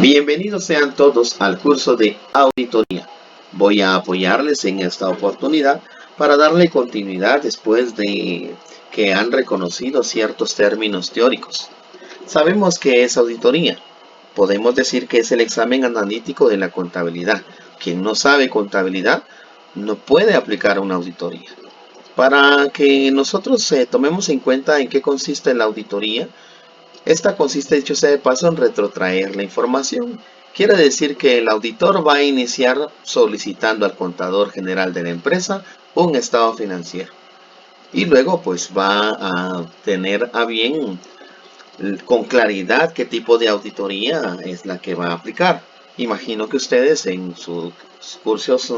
Bienvenidos sean todos al curso de auditoría. Voy a apoyarles en esta oportunidad para darle continuidad después de que han reconocido ciertos términos teóricos. Sabemos que es auditoría. Podemos decir que es el examen analítico de la contabilidad. Quien no sabe contabilidad no puede aplicar una auditoría. Para que nosotros tomemos en cuenta en qué consiste la auditoría, esta consiste, dicho sea de paso, en retrotraer la información. Quiere decir que el auditor va a iniciar solicitando al contador general de la empresa un estado financiero. Y luego pues va a tener a bien con claridad qué tipo de auditoría es la que va a aplicar. Imagino que ustedes en sus cursos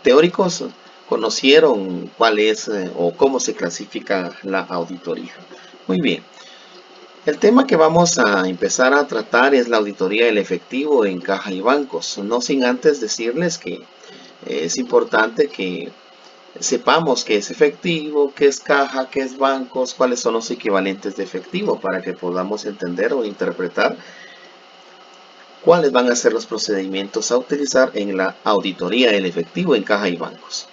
teóricos conocieron cuál es o cómo se clasifica la auditoría. Muy bien. El tema que vamos a empezar a tratar es la auditoría del efectivo en caja y bancos. No sin antes decirles que es importante que sepamos qué es efectivo, qué es caja, qué es bancos, cuáles son los equivalentes de efectivo para que podamos entender o interpretar cuáles van a ser los procedimientos a utilizar en la auditoría del efectivo en caja y bancos.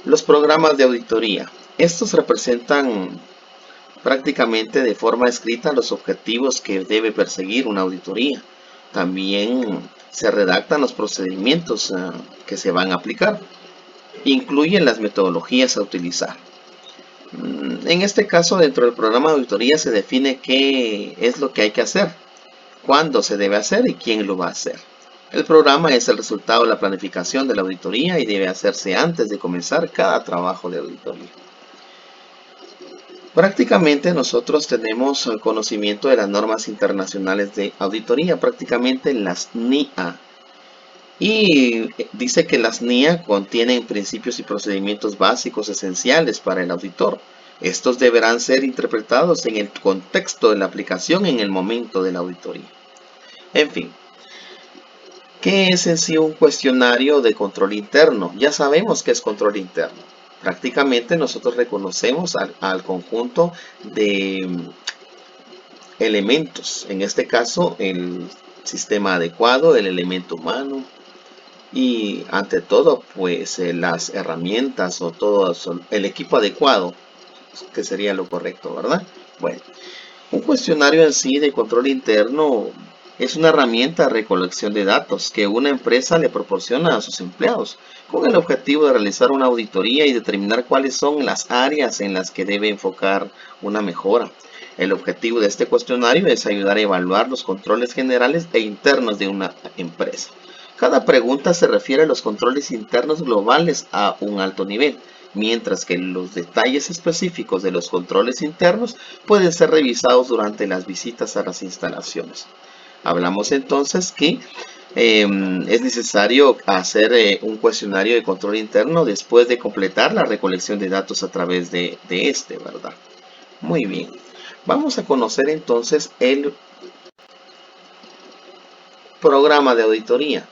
Los programas de auditoría. Estos representan prácticamente de forma escrita los objetivos que debe perseguir una auditoría. También se redactan los procedimientos que se van a aplicar. Incluyen las metodologías a utilizar. En este caso, dentro del programa de auditoría se define qué es lo que hay que hacer, cuándo se debe hacer y quién lo va a hacer. El programa es el resultado de la planificación de la auditoría y debe hacerse antes de comenzar cada trabajo de auditoría. Prácticamente nosotros tenemos conocimiento de las normas internacionales de auditoría, prácticamente las NIA. Y dice que las NIA contienen principios y procedimientos básicos esenciales para el auditor. Estos deberán ser interpretados en el contexto de la aplicación en el momento de la auditoría. En fin, ¿qué es en sí un cuestionario de control interno? Ya sabemos qué es control interno. Prácticamente nosotros reconocemos al conjunto de elementos, en este caso el sistema adecuado, el elemento humano y ante todo pues las herramientas o todo el equipo adecuado, que sería lo correcto, ¿verdad? Bueno, un cuestionario en sí de control interno es una herramienta de recolección de datos que una empresa le proporciona a sus empleados con el objetivo de realizar una auditoría y determinar cuáles son las áreas en las que debe enfocar una mejora. El objetivo de este cuestionario es ayudar a evaluar los controles generales e internos de una empresa. Cada pregunta se refiere a los controles internos globales a un alto nivel, mientras que los detalles específicos de los controles internos pueden ser revisados durante las visitas a las instalaciones. Hablamos entonces que es necesario hacer un cuestionario de control interno después de completar la recolección de datos a través de este, ¿verdad? Muy bien. Vamos a conocer entonces el programa de auditoría.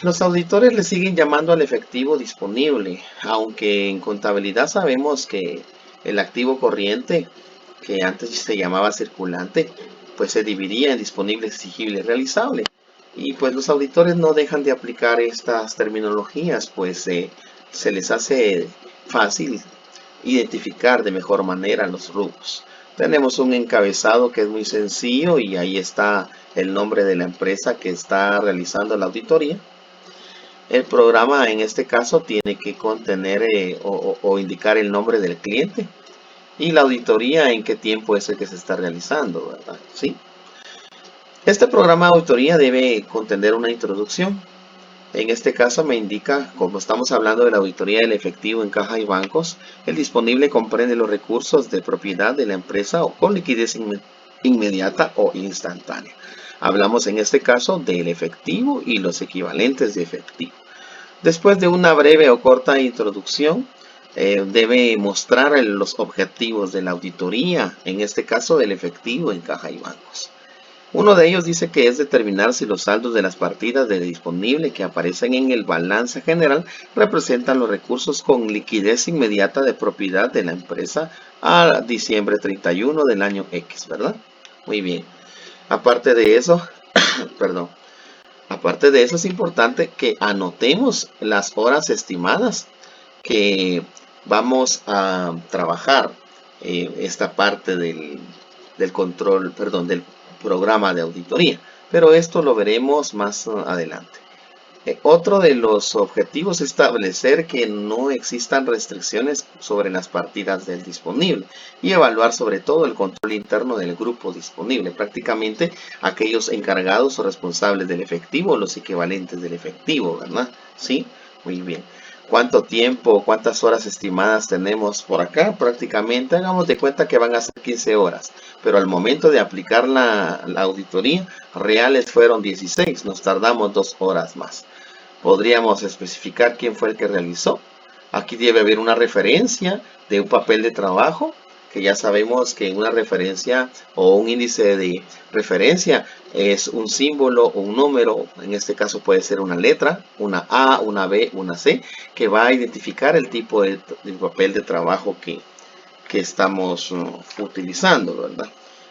Los auditores le siguen llamando al efectivo disponible, aunque en contabilidad sabemos que el activo corriente, que antes se llamaba circulante, pues se dividía en disponible, exigible y realizable. Y pues los auditores no dejan de aplicar estas terminologías, pues se les hace fácil identificar de mejor manera los rubros. Tenemos un encabezado que es muy sencillo y ahí está el nombre de la empresa que está realizando la auditoría. El programa en este caso tiene que contener o indicar el nombre del cliente y la auditoría en qué tiempo es el que se está realizando, ¿verdad? ¿Sí? Este programa de auditoría debe contener una introducción. En este caso me indica, como estamos hablando de la auditoría del efectivo en caja y bancos, el disponible comprende los recursos de propiedad de la empresa o con liquidez inmediata o instantánea. Hablamos en este caso del efectivo y los equivalentes de efectivo. Después de una breve o corta introducción, debe mostrar los objetivos de la auditoría, en este caso del efectivo en caja y bancos. Uno de ellos dice que es determinar si los saldos de las partidas de disponible que aparecen en el balance general representan los recursos con liquidez inmediata de propiedad de la empresa a diciembre 31 del año X, ¿verdad? Muy bien. Aparte de eso, perdón, aparte de eso es importante que anotemos las horas estimadas que vamos a trabajar esta parte del control, perdón, del programa de auditoría. Pero esto lo veremos más adelante. Otro de los objetivos es establecer que no existan restricciones sobre las partidas del disponible y evaluar sobre todo el control interno del grupo disponible, prácticamente aquellos encargados o responsables del efectivo, los equivalentes del efectivo, ¿verdad? Sí, muy bien. ¿Cuánto tiempo, cuántas horas estimadas tenemos por acá? Prácticamente hagamos de cuenta que van a ser 15 horas, pero al momento de aplicar la auditoría, reales fueron 16, nos tardamos 2 horas más. Podríamos especificar quién fue el que realizó. Aquí debe haber una referencia de un papel de trabajo, que ya sabemos que una referencia o un índice de referencia es un símbolo o un número, en este caso puede ser una letra, una A, una B, una C, que va a identificar el tipo de papel de trabajo que estamos utilizando, ¿verdad?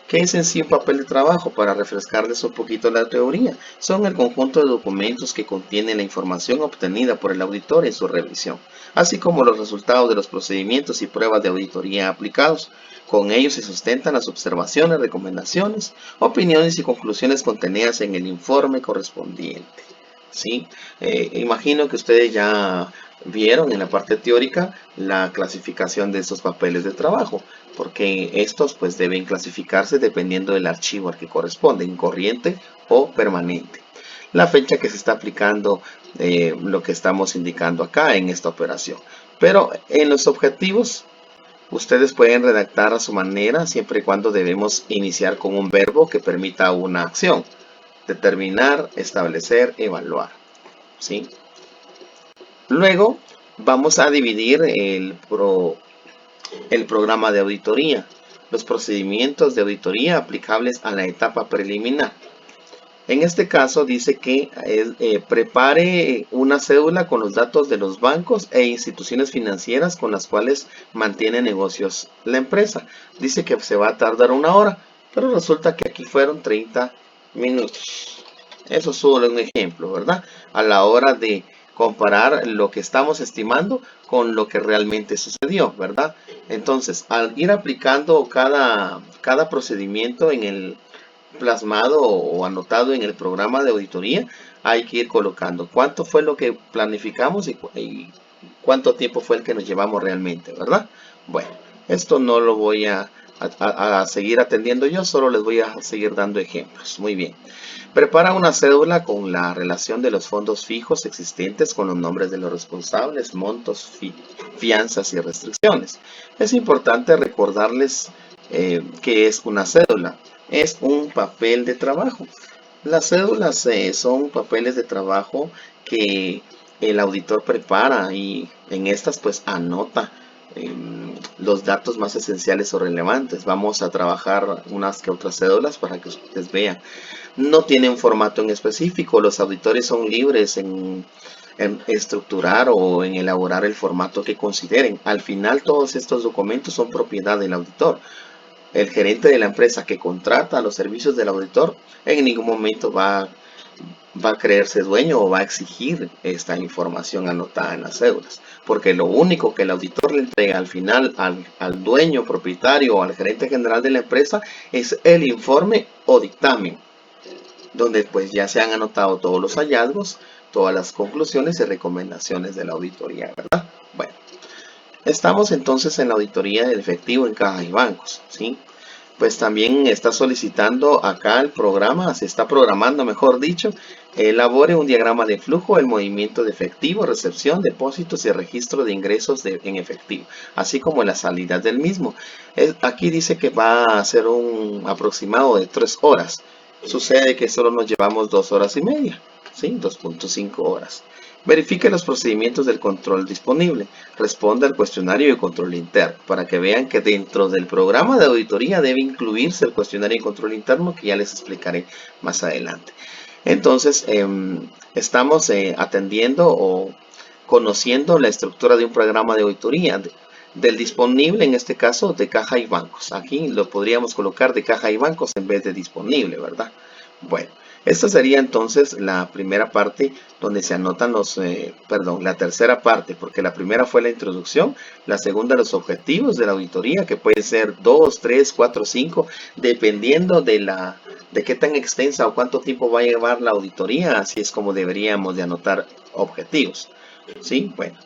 ¿Qué es en sí un papel de trabajo? Para refrescarles un poquito la teoría, son el conjunto de documentos que contienen la información obtenida por el auditor en su revisión, así como los resultados de los procedimientos y pruebas de auditoría aplicados. Con ellos se sustentan las observaciones, recomendaciones, opiniones y conclusiones contenidas en el informe correspondiente. ¿Sí? Imagino que ustedes ya vieron en la parte teórica la clasificación de estos papeles de trabajo, porque estos pues deben clasificarse dependiendo del archivo al que corresponden, corriente o permanente. La fecha que se está aplicando lo que estamos indicando acá en esta operación. Pero en los objetivos ustedes pueden redactar a su manera siempre y cuando debemos iniciar con un verbo que permita una acción. Determinar, establecer, evaluar. ¿Sí? Luego vamos a dividir el programa de auditoría, los procedimientos de auditoría aplicables a la etapa preliminar. En este caso dice que prepare una cédula con los datos de los bancos e instituciones financieras con las cuales mantiene negocios la empresa. Dice que se va a tardar 1 hora, pero resulta que aquí fueron 30 minutos. Eso es solo un ejemplo, ¿verdad? A la hora de comparar lo que estamos estimando con lo que realmente sucedió, ¿verdad? Entonces, al ir aplicando cada procedimiento en el plasmado o anotado en el programa de auditoría, hay que ir colocando cuánto fue lo que planificamos y cuánto tiempo fue el que nos llevamos realmente, ¿verdad? Bueno, esto no lo voy a seguir atendiendo yo, solo les voy a seguir dando ejemplos. Muy bien. Prepara una cédula con la relación de los fondos fijos existentes con los nombres de los responsables, montos, fianzas y restricciones. Es importante recordarles que es una cédula. Es un papel de trabajo. Las cédulas son papeles de trabajo que el auditor prepara y en estas pues anota los datos más esenciales o relevantes. Vamos a trabajar unas que otras cédulas para que ustedes vean. No tienen formato en específico. Los auditores son libres en estructurar o en elaborar el formato que consideren. Al final todos estos documentos son propiedad del auditor. El gerente de la empresa que contrata los servicios del auditor en ningún momento va a creerse dueño o va a exigir esta información anotada en las cédulas, porque lo único que el auditor le entrega al final al dueño, propietario o al gerente general de la empresa es el informe o dictamen, donde pues ya se han anotado todos los hallazgos, todas las conclusiones y recomendaciones de la auditoría, ¿verdad? Bueno, estamos entonces en la auditoría del efectivo en cajas y bancos, ¿sí? Pues también está solicitando acá el programa, se está programando, mejor dicho, elabore un diagrama de flujo, el movimiento de efectivo, recepción, depósitos y registro de ingresos en efectivo, así como las salidas del mismo. Aquí dice que va a ser un aproximado de 3 horas. Sucede que solo nos llevamos 2 horas y media, ¿sí? 2.5 horas. Verifique los procedimientos del control disponible. Responda al cuestionario de control interno para que vean que dentro del programa de auditoría debe incluirse el cuestionario de control interno que ya les explicaré más adelante. Entonces, estamos atendiendo o conociendo la estructura de un programa de auditoría. del disponible, en este caso de caja y bancos. Aquí lo podríamos colocar de caja y bancos en vez de disponible, ¿verdad? Bueno, esta sería entonces la primera parte donde se anotan la tercera parte, porque la primera fue la introducción, la segunda los objetivos de la auditoría, que puede ser 2, 3, 4, 5, dependiendo de qué tan extensa o cuánto tiempo va a llevar la auditoría, así es como deberíamos de anotar objetivos. ¿Sí? Bueno.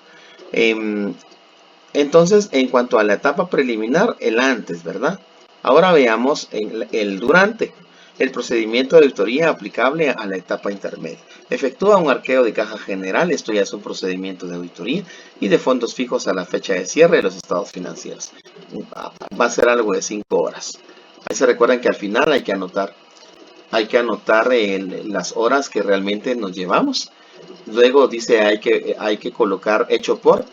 Entonces, en cuanto a la etapa preliminar, el antes, ¿verdad? Ahora veamos el durante. El procedimiento de auditoría aplicable a la etapa intermedia. Efectúa un arqueo de caja general, esto ya es un procedimiento de auditoría, y de fondos fijos a la fecha de cierre de los estados financieros. Va a ser algo de 5 horas. Ahí se recuerdan que al final hay que anotar las horas que realmente nos llevamos. Luego dice hay que colocar hecho por.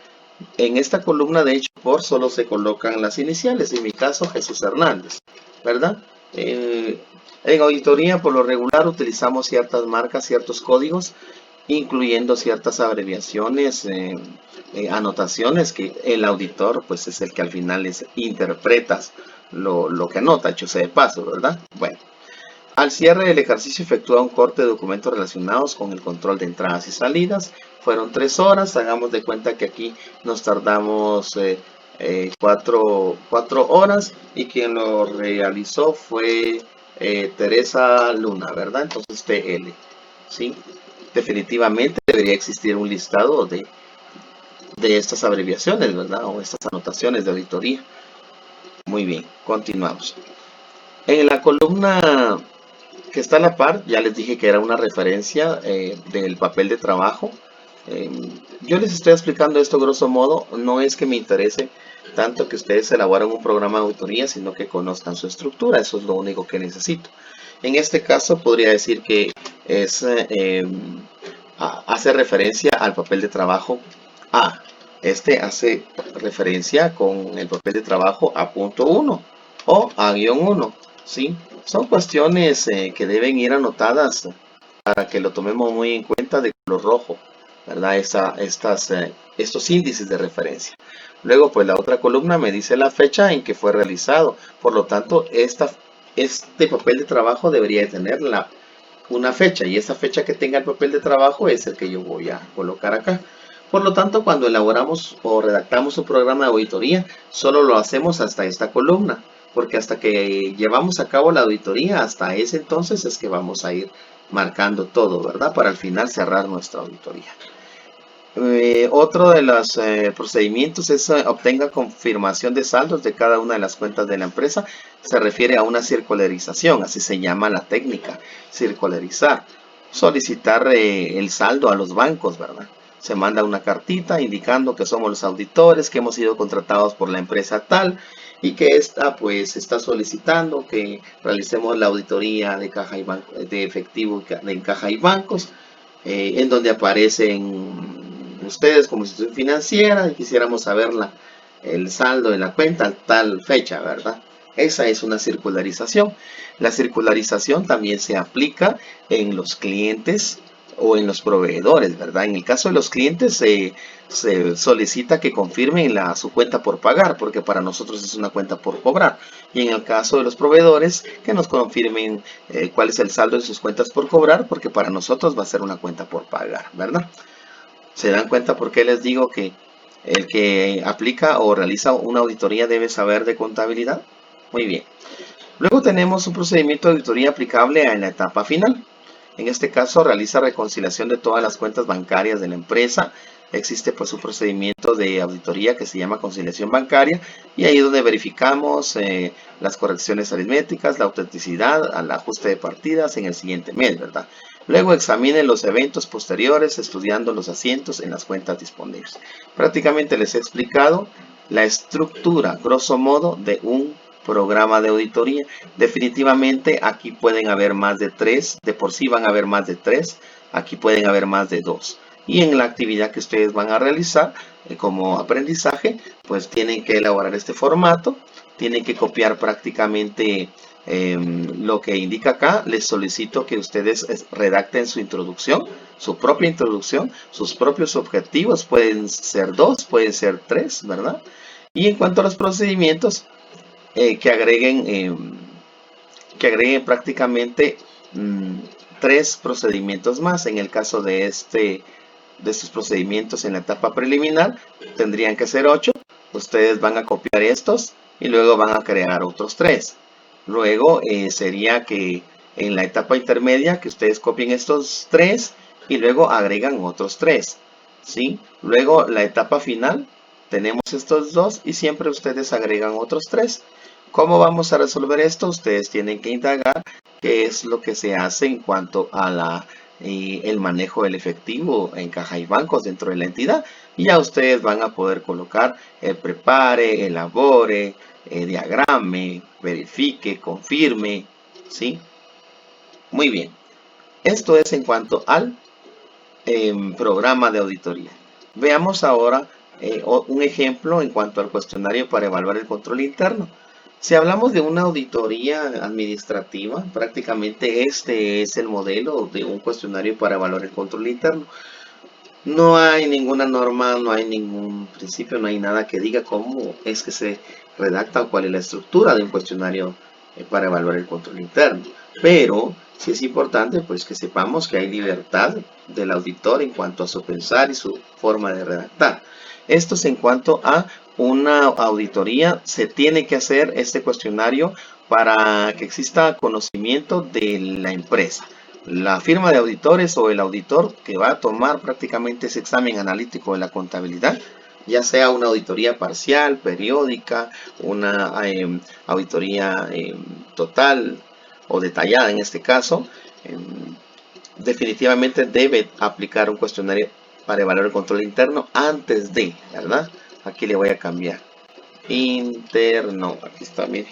En esta columna de hecho por solo se colocan las iniciales, en mi caso Jesús Hernández, ¿verdad? En auditoría por lo regular utilizamos ciertas marcas, ciertos códigos, incluyendo ciertas abreviaciones, anotaciones que el auditor pues es el que al final les interpretas lo que anota, hecho sea de paso, ¿verdad? Bueno. Al cierre del ejercicio efectúa un corte de documentos relacionados con el control de entradas y salidas. Fueron 3 horas. Hagamos de cuenta que aquí nos tardamos 4 horas y quien lo realizó fue Teresa Luna, ¿verdad? Entonces TL. ¿Sí? Definitivamente debería existir un listado de estas abreviaciones, ¿verdad? O estas anotaciones de auditoría. Muy bien, continuamos. En la columna que está a la par, ya les dije que era una referencia del papel de trabajo. Yo les estoy explicando esto grosso modo, no es que me interese tanto que ustedes elaboren un programa de auditoría, sino que conozcan su estructura, eso es lo único que necesito. En este caso podría decir que hace referencia al papel de trabajo A. Este hace referencia con el papel de trabajo a punto 1 o A-1, ¿sí? Son cuestiones que deben ir anotadas para que lo tomemos muy en cuenta de color rojo, ¿verdad? Estos índices de referencia. Luego, pues la otra columna me dice la fecha en que fue realizado. Por lo tanto, este papel de trabajo debería tener una fecha, y esa fecha que tenga el papel de trabajo es el que yo voy a colocar acá. Por lo tanto, cuando elaboramos o redactamos un programa de auditoría, solo lo hacemos hasta esta columna, porque hasta que llevamos a cabo la auditoría, hasta ese entonces es que vamos a ir marcando todo, ¿verdad? Para al final cerrar nuestra auditoría. Otro de los procedimientos es obtenga confirmación de saldos de cada una de las cuentas de la empresa. Se refiere a una circularización, así se llama la técnica, circularizar. Solicitar el saldo a los bancos, ¿verdad? Se manda una cartita indicando que somos los auditores, que hemos sido contratados por la empresa tal y que esta pues está solicitando que realicemos la auditoría de caja y banco, de efectivo en caja y bancos, en donde aparecen ustedes como institución financiera y quisiéramos saber el saldo de la cuenta tal fecha, ¿verdad? Esa es una circularización. La circularización también se aplica en los clientes o en los proveedores, ¿verdad? En el caso de los clientes se solicita que confirmen su cuenta por pagar, porque para nosotros es una cuenta por cobrar. Y en el caso de los proveedores, que nos confirmen cuál es el saldo de sus cuentas por cobrar, porque para nosotros va a ser una cuenta por pagar, ¿verdad? ¿Se dan cuenta por qué les digo que el que aplica o realiza una auditoría debe saber de contabilidad? Muy bien. Luego tenemos un procedimiento de auditoría aplicable en la etapa final. En este caso realiza reconciliación de todas las cuentas bancarias de la empresa. Existe pues un procedimiento de auditoría que se llama conciliación bancaria, y ahí es donde verificamos las correcciones aritméticas, la autenticidad, al ajuste de partidas en el siguiente mes, ¿verdad? Luego examine los eventos posteriores estudiando los asientos en las cuentas disponibles. Prácticamente les he explicado la estructura, grosso modo, de un programa de auditoría. Definitivamente aquí pueden haber más de 3, de por sí van a haber más de 3, aquí pueden haber más de 2. Y en la actividad que ustedes van a realizar como aprendizaje, pues tienen que elaborar este formato, tienen que copiar prácticamente lo que indica acá. Les solicito que ustedes redacten su introducción, su propia introducción, sus propios objetivos, pueden ser 2, pueden ser 3, ¿verdad? Y en cuanto a los procedimientos, que agreguen prácticamente mm, 3 procedimientos más. En el caso de estos procedimientos en la etapa preliminar, tendrían que ser 8. Ustedes van a copiar estos y luego van a crear otros 3. Luego sería que en la etapa intermedia que ustedes copien estos 3 y luego agregan otros 3. ¿Sí? Luego la etapa final tenemos estos 2 y siempre ustedes agregan otros 3. ¿Cómo vamos a resolver esto? Ustedes tienen que indagar qué es lo que se hace en cuanto a el manejo del efectivo en caja y bancos dentro de la entidad. Y ya ustedes van a poder colocar el prepare, elabore, diagrame, verifique, confirme. ¿Sí? Muy bien. Esto es en cuanto al programa de auditoría. Veamos ahora un ejemplo en cuanto al cuestionario para evaluar el control interno. Si hablamos de una auditoría administrativa, prácticamente este es el modelo de un cuestionario para evaluar el control interno. No hay ninguna norma, no hay ningún principio, no hay nada que diga cómo es que se redacta o cuál es la estructura de un cuestionario para evaluar el control interno. Pero sí es importante pues que sepamos que hay libertad del auditor en cuanto a su pensar y su forma de redactar. Esto es en cuanto a una auditoría. Se tiene que hacer este cuestionario para que exista conocimiento de la empresa. La firma de auditores o el auditor que va a tomar prácticamente ese examen analítico de la contabilidad, ya sea una auditoría parcial, periódica, una auditoría total o detallada en este caso, definitivamente debe aplicar un cuestionario para evaluar el control interno antes de, ¿verdad? Aquí le voy a cambiar. Interno, aquí está, mire.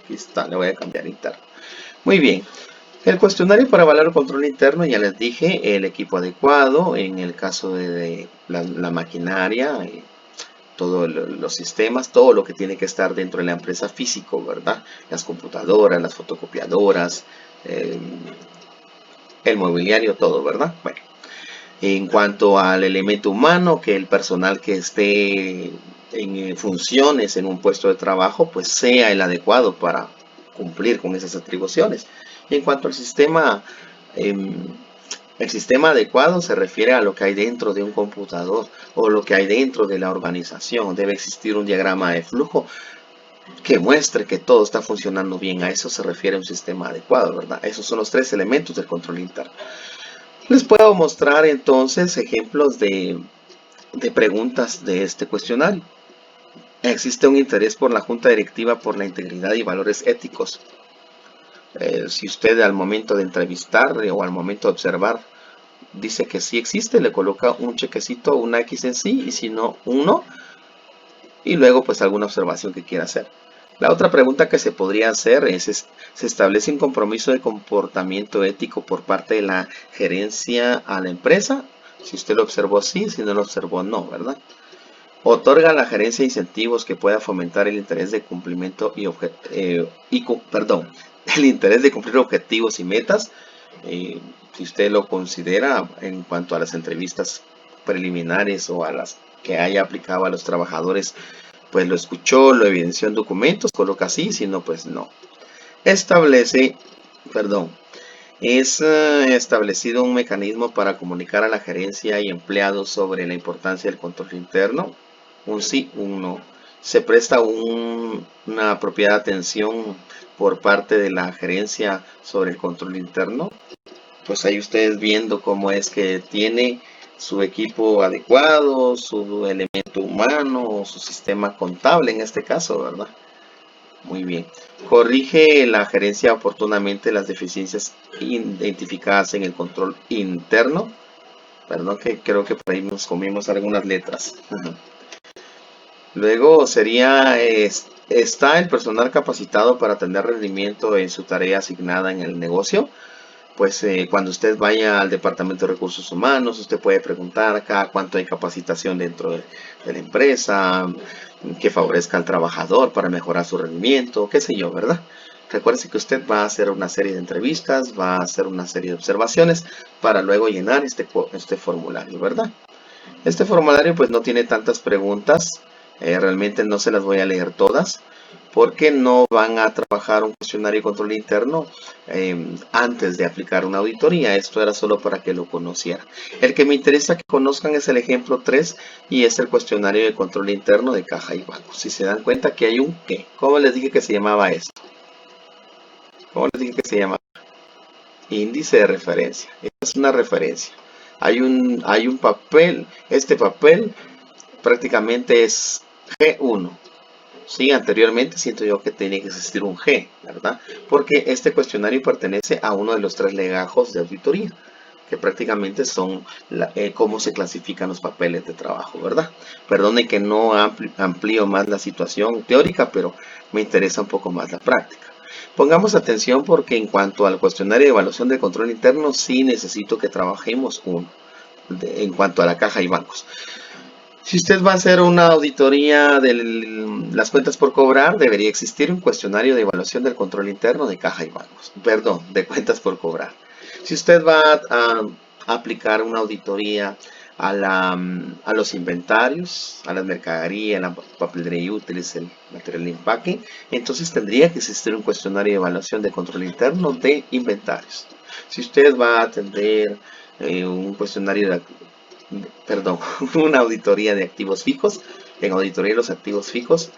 Aquí está, le voy a cambiar interno. Muy bien. El cuestionario para evaluar el control interno, ya les dije, el equipo adecuado, en el caso de la maquinaria, todos los sistemas, todo lo que tiene que estar dentro de la empresa físico, ¿verdad? Las computadoras, las fotocopiadoras, el mobiliario, todo, ¿verdad? Bueno, en cuanto al elemento humano, que el personal que esté en funciones en un puesto de trabajo, pues sea el adecuado para cumplir con esas atribuciones. Y en cuanto al sistema, el sistema adecuado se refiere a lo que hay dentro de un computador o lo que hay dentro de la organización. Debe existir un diagrama de flujo que muestre que todo está funcionando bien. A eso se refiere un sistema adecuado, ¿verdad? Esos son los 3 elementos del control interno. Les puedo mostrar entonces ejemplos de preguntas de este cuestionario. Existe un interés por la junta directiva por la integridad y valores éticos. Si usted al momento de entrevistar o al momento de observar dice que sí existe, le coloca un chequecito, una X en sí, y si no, un no, y luego pues alguna observación que quiera hacer. La otra pregunta que se podría hacer es, ¿se establece un compromiso de comportamiento ético por parte de la gerencia a la empresa? Si usted lo observó, sí; si no lo observó, no, ¿verdad? ¿Otorga la gerencia incentivos que pueda fomentar el interés de cumplimiento el interés de cumplir objetivos y metas? Si usted lo considera en cuanto a las entrevistas preliminares o a las que haya aplicado a los trabajadores, pues lo escuchó, lo evidenció en documentos, coloca sí; si no, pues no. Establece, perdón, es establecido un mecanismo para comunicar a la gerencia y empleados sobre la importancia del control interno. Un sí, un no. Se presta una apropiada atención por parte de la gerencia sobre el control interno. Pues ahí ustedes viendo cómo es que tiene su equipo adecuado, su elemento humano, su sistema contable en este caso, ¿verdad? Muy bien. Corrige la gerencia oportunamente las deficiencias identificadas en el control interno. Perdón, que creo que por ahí nos comimos algunas letras. Luego sería, ¿está el personal capacitado para tener rendimiento en su tarea asignada en el negocio? Pues cuando usted vaya al departamento de recursos humanos, usted puede preguntar acá cuánto hay capacitación dentro de la empresa, que favorezca al trabajador para mejorar su rendimiento, qué sé yo, ¿verdad? Recuerde que usted va a hacer una serie de entrevistas, va a hacer una serie de observaciones para luego llenar este formulario, ¿verdad? Este formulario pues no tiene tantas preguntas, Realmente no se las voy a leer todas porque no van a trabajar un cuestionario de control interno antes de aplicar una auditoría. Esto era solo para que lo conocieran. El que me interesa que conozcan es el ejemplo 3 y es el cuestionario de control interno de caja y banco. Si se dan cuenta que hay un ¿qué? ¿Cómo les dije que se llamaba esto? ¿Cómo les dije que se llamaba? Índice de referencia. Esta es una referencia. Hay un papel. Este papel prácticamente es G1. Sí, anteriormente siento yo que tenía que existir un G, ¿verdad? Porque este cuestionario pertenece a uno de los 3 legajos de auditoría, que prácticamente son cómo se clasifican los papeles de trabajo, ¿verdad? Perdone que no amplío más la situación teórica, pero me interesa un poco más la práctica. Pongamos atención porque en cuanto al cuestionario de evaluación de control interno, sí necesito que trabajemos uno, en cuanto a la caja y bancos. Si usted va a hacer una auditoría de las cuentas por cobrar, debería existir un cuestionario de evaluación del control interno de caja y bancos. Perdón, de cuentas por cobrar. Si usted va a aplicar una auditoría a los inventarios, a la mercadería, la papelería y útiles, el material de empaque, entonces tendría que existir un cuestionario de evaluación de control interno de inventarios. Si usted va a atender un cuestionario una auditoría de activos fijos. En auditoría los activos fijos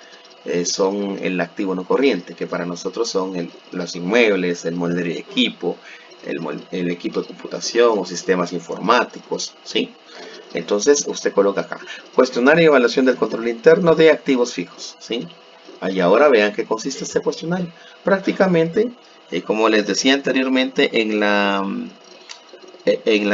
son el activo no corriente, que para nosotros son los inmuebles, el mobiliario de equipo, el equipo de computación o sistemas informáticos, ¿sí? Entonces usted coloca acá, cuestionario de evaluación del control interno de activos fijos, ¿sí? Y ahora vean qué consiste este cuestionario. Prácticamente, como les decía anteriormente, en la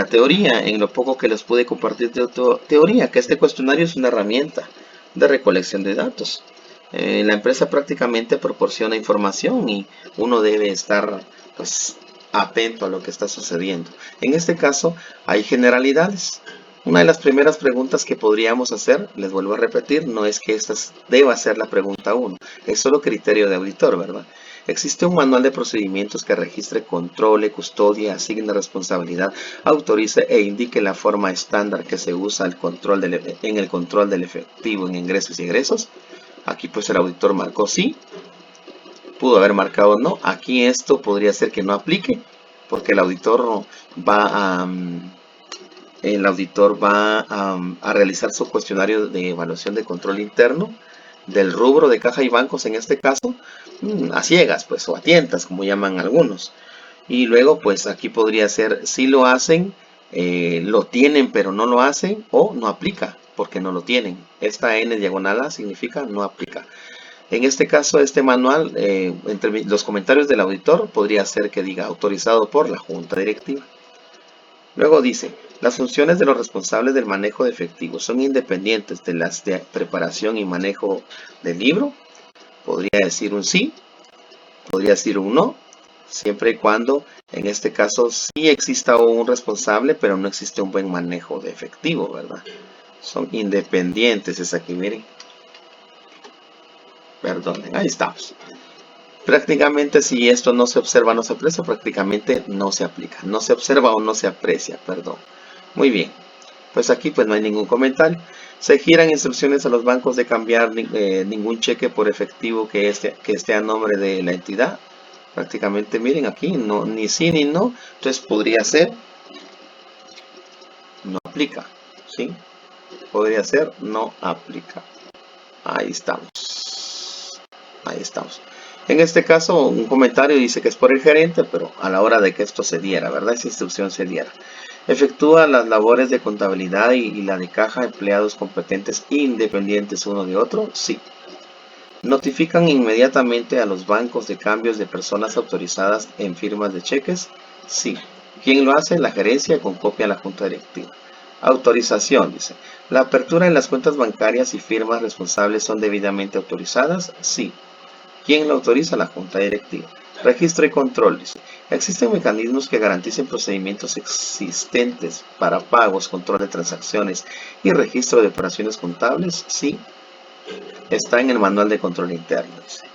teoría, en lo poco que les pude compartir de teoría, que este cuestionario es una herramienta de recolección de datos. La empresa prácticamente proporciona información y uno debe estar pues atento a lo que está sucediendo. En este caso hay generalidades. Una de las primeras preguntas que podríamos hacer, les vuelvo a repetir, no es que esta deba ser la pregunta 1, es solo criterio de auditor, ¿verdad? Existe un manual de procedimientos que registre, controle, custodia, asigne responsabilidad, autorice e indique la forma estándar que se usa en el control del efectivo en ingresos y egresos. Aquí pues el auditor marcó sí, pudo haber marcado no. Aquí esto podría ser que no aplique porque el auditor va a realizar su cuestionario de evaluación de control interno del rubro de caja y bancos en este caso, a ciegas pues o a tientas como llaman algunos. Y luego pues aquí podría ser si lo hacen, lo tienen pero no lo hacen o no aplica porque no lo tienen. Esta N diagonal A significa no aplica. En este caso, este manual, entre los comentarios del auditor, podría ser que diga autorizado por la junta directiva. Luego dice, las funciones de los responsables del manejo de efectivo son independientes de las de preparación y manejo del libro. Podría decir un sí, podría decir un no, siempre y cuando en este caso sí exista un responsable, pero no existe un buen manejo de efectivo, ¿verdad? Son independientes, es aquí, miren. Perdonen, ahí estamos. Prácticamente si esto no se observa, no se aprecia, prácticamente no se aplica. No se observa o no se aprecia, perdón. Muy bien. Pues aquí pues no hay ningún comentario. Se giran instrucciones a los bancos de cambiar ningún cheque por efectivo que esté a nombre de la entidad. Prácticamente miren aquí, no, ni sí ni no. Entonces podría ser, no aplica. ¿Sí? Podría ser, no aplica. Ahí estamos. Ahí estamos. En este caso, un comentario dice que es por el gerente, pero a la hora de que esto se diera, ¿verdad? Esa instrucción se diera. Efectúa las labores de contabilidad y la de caja empleados competentes independientes uno de otro, sí. Notifican inmediatamente a los bancos de cambios de personas autorizadas en firmas de cheques, sí. ¿Quién lo hace? La gerencia con copia a la junta directiva. Autorización, dice. ¿La apertura en las cuentas bancarias y firmas responsables son debidamente autorizadas? Sí. ¿Quién lo autoriza? La junta directiva. Registro y control, dice. ¿Existen mecanismos que garanticen procedimientos existentes para pagos, control de transacciones y registro de operaciones contables? Sí. Está en el manual de control interno, dice.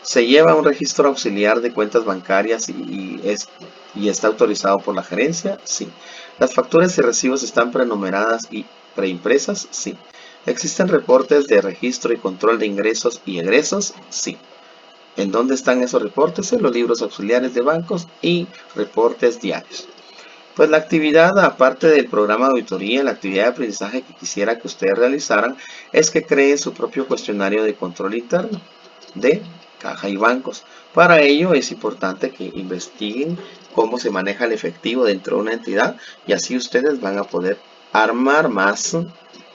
Se lleva un registro auxiliar de cuentas bancarias y está autorizado por la gerencia, sí. Las facturas y recibos están prenumeradas y preimpresas, sí. ¿Existen reportes de registro y control de ingresos y egresos? Sí. ¿En dónde están esos reportes? En los libros auxiliares de bancos y reportes diarios. Pues la actividad, aparte del programa de auditoría, la actividad de aprendizaje que quisiera que ustedes realizaran es que creen su propio cuestionario de control interno de caja y bancos. Para ello es importante que investiguen cómo se maneja el efectivo dentro de una entidad y así ustedes van a poder armar más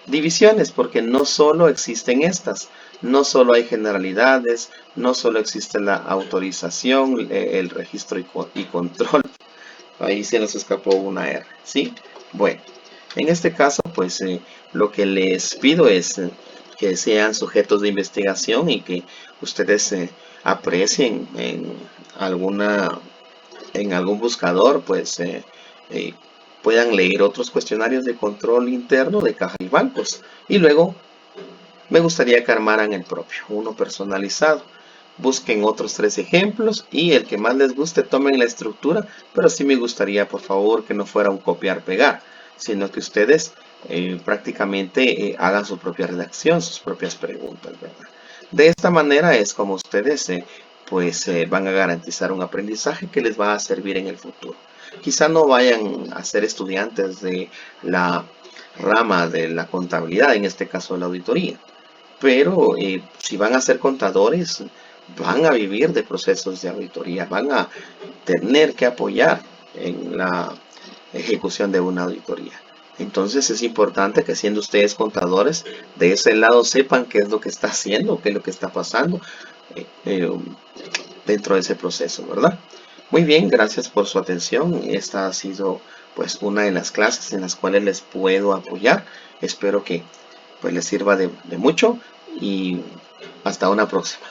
divisiones, porque no solo existen estas, no solo hay generalidades, no solo existe la autorización, el registro y control. Ahí se nos escapó una R, ¿sí? Bueno, en este caso, pues lo que les pido es que sean sujetos de investigación y que ustedes aprecien alguna, en algún buscador, pues eh, puedan leer otros cuestionarios de control interno de caja y bancos. Y luego me gustaría que armaran el propio, uno personalizado. Busquen otros 3 ejemplos y el que más les guste tomen la estructura, pero sí me gustaría por favor que no fuera un copiar-pegar, sino que ustedes prácticamente hagan su propia redacción, sus propias preguntas, ¿verdad? De esta manera es como ustedes van a garantizar un aprendizaje que les va a servir en el futuro. Quizá no vayan a ser estudiantes de la rama de la contabilidad, en este caso la auditoría, pero si van a ser contadores, van a vivir de procesos de auditoría, van a tener que apoyar en la ejecución de una auditoría. Entonces es importante que siendo ustedes contadores, de ese lado sepan qué es lo que está haciendo, qué es lo que está pasando eh, eh, dentro de ese proceso, ¿verdad? Muy bien, gracias por su atención. Esta ha sido pues una de las clases en las cuales les puedo apoyar. Espero que pues les sirva de mucho y hasta una próxima.